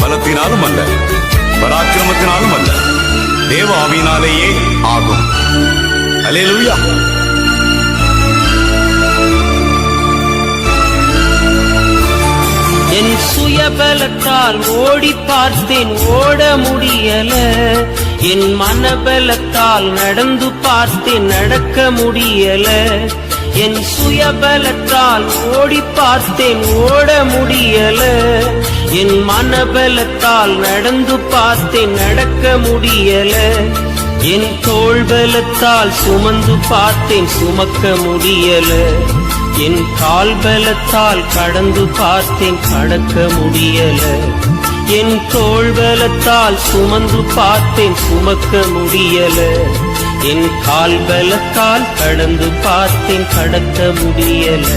பலத்தினாலும் அல்ல, பராக்கிரமத்தினாலும் அல்ல, தேவ ஆவியினாலேயே ஆகும். அல்லேலூயா. என் சுயபலத்தால் ஓடி பார்த்தேன், ஓட முடியல. என் மனபலத்தால் நடந்து பார்த்தேன், நடக்க முடியல. என் சுயபலத்தால் ஓடி பார்த்தேன், ஓட முடியல. என் மனபலத்தால் நடந்து பார்த்தேன், நடக்க முடியல. என் தோள்பலத்தால் சுமந்து பார்த்தேன், சுமக்க முடியல. என் கால் பலத்தால் கடந்து பார்த்தேன், கடக்க முடியல. என் தோள் பலத்தால் சுமந்து பார்த்தேன், சுமக்க முடியல. என் கால் பலத்தால் கடந்து பார்த்தேன், கடக்க முடியல.